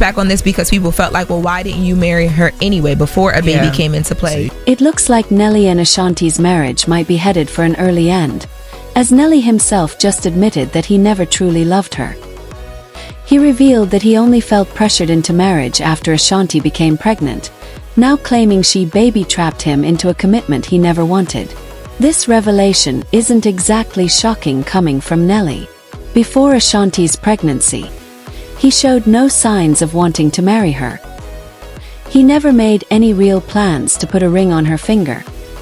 back on this because people felt like, well, why didn't you marry her anyway before a baby came into play? It looks like Nelly and Ashanti's marriage might be headed for an early end, as Nelly himself just admitted that he never truly loved her. He revealed that he only felt pressured into marriage after Ashanti became pregnant, now claiming she baby-trapped him into a commitment he never wanted. This revelation isn't exactly shocking coming from Nelly. Before Ashanti's pregnancy, he showed no signs of wanting to marry her. He never made any real plans to put a ring on her finger,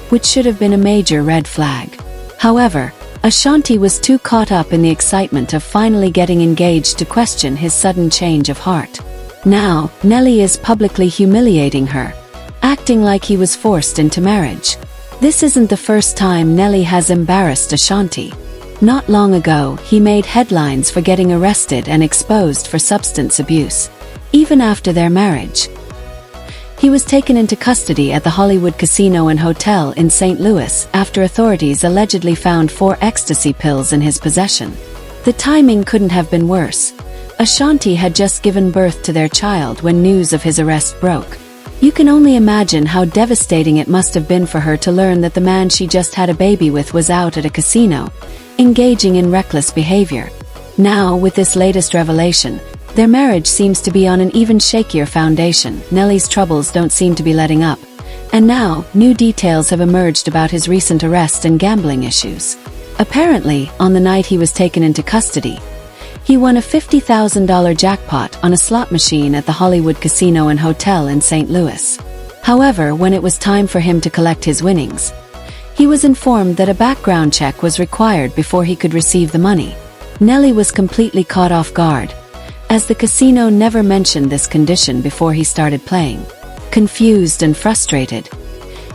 which should have been a major red flag. However, Ashanti was too caught up in the excitement of finally getting engaged to question his sudden change of heart. Now, Nelly is publicly humiliating her, acting like he was forced into marriage. This isn't the first time Nelly has embarrassed Ashanti. Not long ago, he made headlines for getting arrested and exposed for substance abuse, even after their marriage. He was taken into custody at the Hollywood Casino and Hotel in St. Louis after authorities allegedly found 4 ecstasy pills in his possession. The timing couldn't have been worse. Ashanti had just given birth to their child when news of his arrest broke. You can only imagine how devastating it must have been for her to learn that the man she just had a baby with was out at a casino, engaging in reckless behavior. Now, with this latest revelation, their marriage seems to be on an even shakier foundation. Nelly's troubles don't seem to be letting up. And now, new details have emerged about his recent arrest and gambling issues. Apparently, on the night he was taken into custody, he won a $50,000 jackpot on a slot machine at the Hollywood Casino and Hotel in St. Louis. However, when it was time for him to collect his winnings, he was informed that a background check was required before he could receive the money. Nelly was completely caught off guard, as the casino never mentioned this condition before he started playing. Confused and frustrated,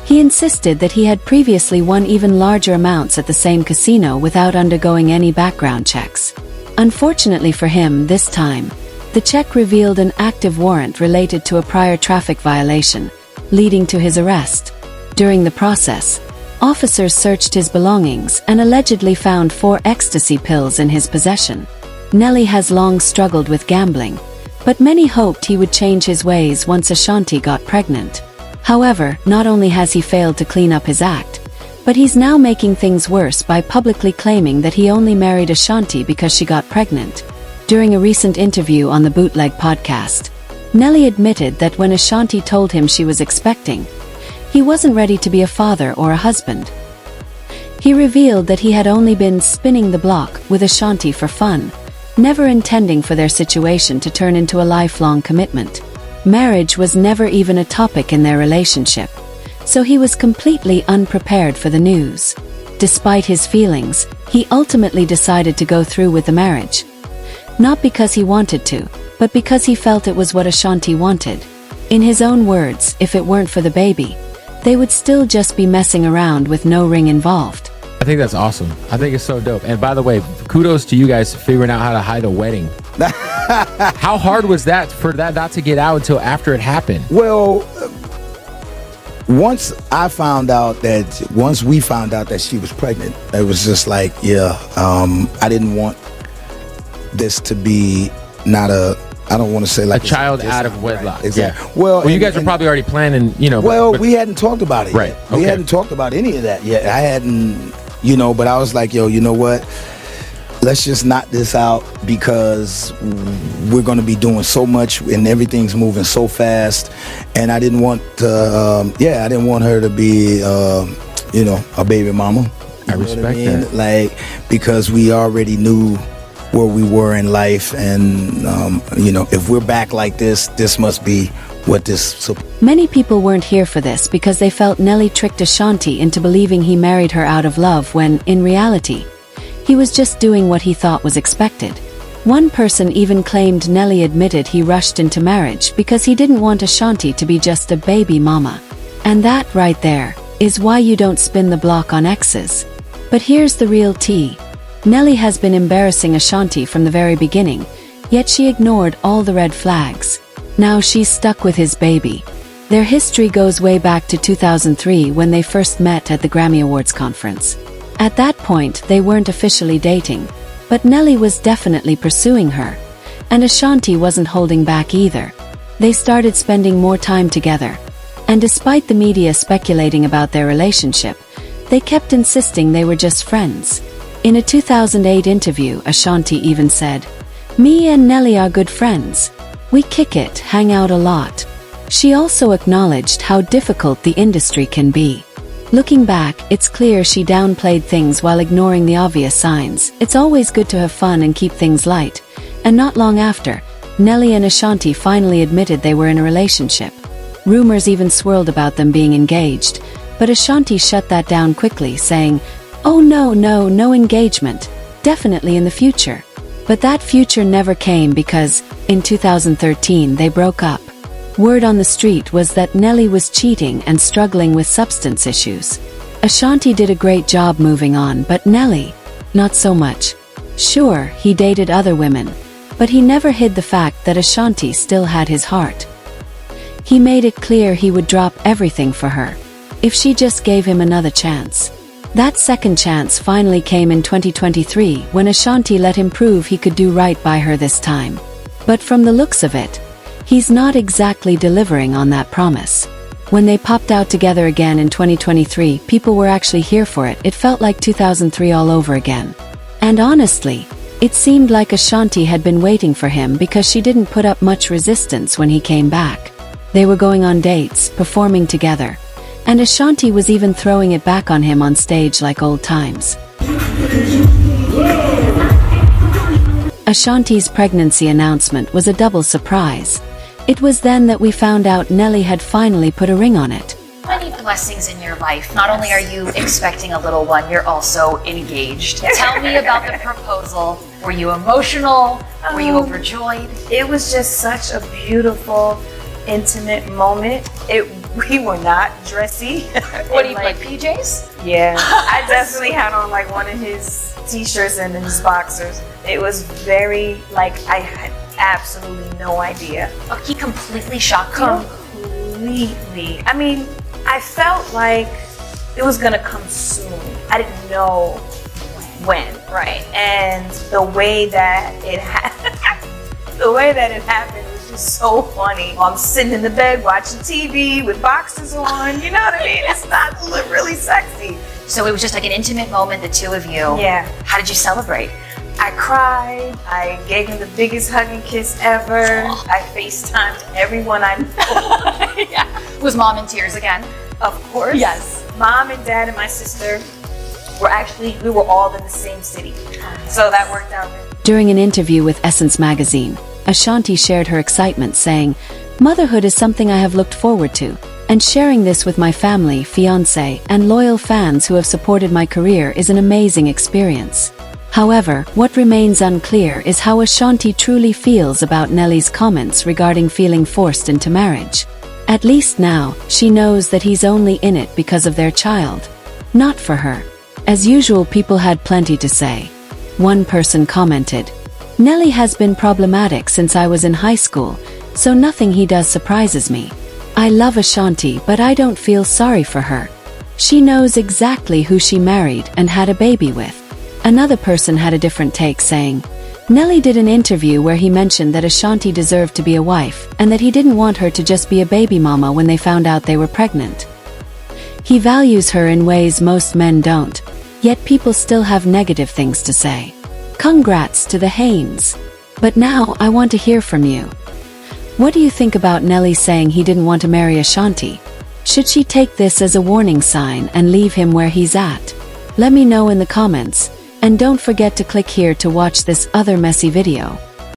he insisted that he had previously won even larger amounts at the same casino without undergoing any background checks. Unfortunately for him this time, the check revealed an active warrant related to a prior traffic violation, leading to his arrest. During the process, officers searched his belongings and allegedly found 4 ecstasy pills in his possession. Nelly has long struggled with gambling, but many hoped he would change his ways once Ashanti got pregnant. However, not only has he failed to clean up his act, but he's now making things worse by publicly claiming that he only married Ashanti because she got pregnant. During a recent interview on the Bootleg podcast, Nelly admitted that when Ashanti told him she was expecting, he wasn't ready to be a father or a husband. He revealed that he had only been spinning the block with Ashanti for fun, never intending for their situation to turn into a lifelong commitment. Marriage was never even a topic in their relationship, so he was completely unprepared for the news. Despite his feelings, he ultimately decided to go through with the marriage. Not because he wanted to, but because he felt it was what Ashanti wanted. In his own words, if it weren't for the baby, they would still just be messing around with no ring involved. I think that's awesome. I think it's so dope. And by the way, kudos to you guys figuring out how to hide a wedding. How hard was that for that not to get out until after it happened? Well, once we found out that she was pregnant, it was just like, I didn't want this to be I don't want to say like a child out of wedlock. Right, exactly. Yeah. Well, you guys were probably already planning, Well, we hadn't talked about it right. yet. Okay. We hadn't talked about any of that yet. I hadn't, but I was like, you know what? Let's just knock this out because we're going to be doing so much and everything's moving so fast. And I didn't want to, I didn't want her to be, a baby mama. I respect that. Like, because we already knew where we were in life, and if we're back like this must be what this. Many people weren't here for this because they felt Nelly tricked Ashanti into believing he married her out of love when, in reality, he was just doing what he thought was expected. One person even claimed Nelly admitted he rushed into marriage because he didn't want Ashanti to be just a baby mama. And that right there is why you don't spin the block on exes. But here's the real tea. Nelly has been embarrassing Ashanti from the very beginning, yet she ignored all the red flags. Now she's stuck with his baby. Their history goes way back to 2003 when they first met at the Grammy Awards conference. At that point, they weren't officially dating, but Nelly was definitely pursuing her, And Ashanti wasn't holding back either. They started spending more time together. And despite the media speculating about their relationship, they kept insisting they were just friends. In a 2008 interview, Ashanti even said, "Me and Nelly are good friends. We kick it, hang out a lot." She also acknowledged how difficult the industry can be. Looking back, it's clear she downplayed things while ignoring the obvious signs. It's always good to have fun and keep things light. And not long after, Nelly and Ashanti finally admitted they were in a relationship. Rumors even swirled about them being engaged, but Ashanti shut that down quickly, saying, "Oh no engagement. Definitely in the future." But that future never came because, in 2013, they broke up. Word on the street was that Nelly was cheating and struggling with substance issues. Ashanti did a great job moving on, but Nelly, not so much. Sure, he dated other women, but he never hid the fact that Ashanti still had his heart. He made it clear he would drop everything for her, if she just gave him another chance. That second chance finally came in 2023 when Ashanti let him prove he could do right by her this time. But from the looks of it, he's not exactly delivering on that promise. When they popped out together again in 2023, people were actually here for it. It felt like 2003 all over again. And honestly, it seemed like Ashanti had been waiting for him because she didn't put up much resistance when he came back. They were going on dates, performing together, and Ashanti was even throwing it back on him on stage like old times. Ashanti's pregnancy announcement was a double surprise. It was then that we found out Nelly had finally put a ring on it. Many blessings in your life. Not only are you expecting a little one, you're also engaged. Tell me about the proposal. Were you emotional? Were you overjoyed? It was just such a beautiful, intimate moment. We were not dressy. What do you like, PJs? Yeah, I definitely had on like one of his t-shirts and his boxers. It was very, like, I had absolutely no idea. Oh, he completely shocked you? Completely. I mean, I felt like it was gonna come soon. I didn't know when. Right. And the way that it happened was just so funny. I'm sitting in the bed watching TV with boxers on, you know what I mean? It's not really sexy. So it was just like an intimate moment, the two of you. Yeah. How did you celebrate? I cried. I gave him the biggest hug and kiss ever. I FaceTimed everyone I know. Yeah. Was mom in tears again? Of course. Yes. Mom and dad and my sister we were all in the same city. So that worked out. During an interview with Essence magazine, Ashanti shared her excitement, saying, "Motherhood is something I have looked forward to, and sharing this with my family, fiancé, and loyal fans who have supported my career is an amazing experience." However, what remains unclear is how Ashanti truly feels about Nelly's comments regarding feeling forced into marriage. At least now, she knows that he's only in it because of their child, not for her. As usual, people had plenty to say. One person commented, "Nelly has been problematic since I was in high school, so nothing he does surprises me. I love Ashanti, but I don't feel sorry for her. She knows exactly who she married and had a baby with." Another person had a different take, saying, "Nelly did an interview where he mentioned that Ashanti deserved to be a wife and that he didn't want her to just be a baby mama when they found out they were pregnant. He values her in ways most men don't, yet people still have negative things to say. Congrats to the Haynes. But now I want to hear from you. What do you think about Nelly saying he didn't want to marry Ashanti? Should she take this as a warning sign and leave him where he's at? Let me know in the comments, and don't forget to click here to watch this other messy video.